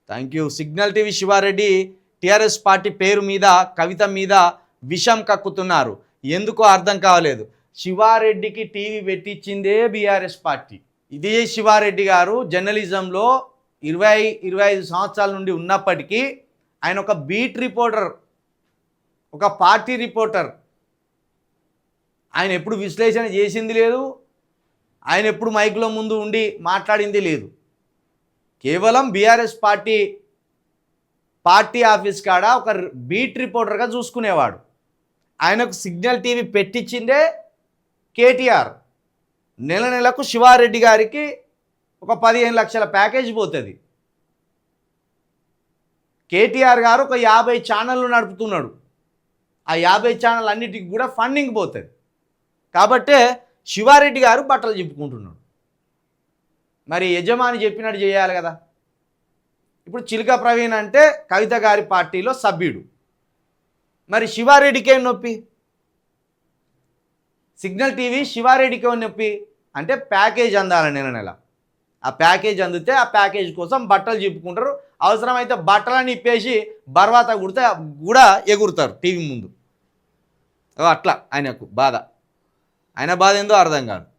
Thank you. Signal TV Siva Reddy TRS party పేరు మీద కవిత మీద విషం కక్కుతున్నారు. ఎందుకో అర్థం కావలేదు. శివారెడ్డికి టీవీ పెట్టించిందే బీఆర్ఎస్ పార్టీ. ఇదే శివారెడ్డి గారు జర్నలిజంలో 20-25 సంవత్సరాల నుండి ఉన్నప్పటికీ ఆయన ఒక బీట్ రిపోర్టర్, ఒక పార్టీ రిపోర్టర్. ఆయన ఎప్పుడు విశ్లేషణ చేసింది లేదు, ఆయన ఎప్పుడు మైక్లో ముందు ఉండి మాట్లాడింది లేదు. కేవలం బీఆర్ఎస్ పార్టీ ఆఫీస్ కాడ ఒక బీట్ రిపోర్టర్గా చూసుకునేవాడు. ఆయనకు సిగ్నల్ టీవీ పెట్టించిందే కేటీఆర్. నెలకు శివారెడ్డి గారికి ఒక 15 లక్షల ప్యాకేజ్ పోతుంది. కేటీఆర్ గారు ఒక 50 ఛానళ్ళు నడుపుతున్నాడు. ఆ 50 ఛానల్ అన్నిటికి కూడా ఫండింగ్ పోతుంది. కాబట్టే శివారెడ్డి గారు బట్టలు చెప్పుకుంటున్నాడు. మరి యజమాని చెప్పినట్టు చేయాలి కదా. ఇప్పుడు చిలుక ప్రవీణ్ అంటే కవిత గారి పార్టీలో సభ్యుడు. మరి శివారెడ్డికి ఏం నొప్పి? సిగ్నల్ టీవీ శివారెడ్డికి ఏం నొప్పి అంటే ప్యాకేజ్ అందాలి నెల. ఆ ప్యాకేజ్ అందితే ఆ ప్యాకేజ్ కోసం బట్టలు చెప్పుకుంటారు. అవసరమైతే బట్టలని ఇప్పేసి బర్వాత కుడితే కూడా ఎగురుతారు టీవీ ముందు. అట్లా ఆయనకు బాధ. ఆయన బాధ ఏందో అర్థం కాదు.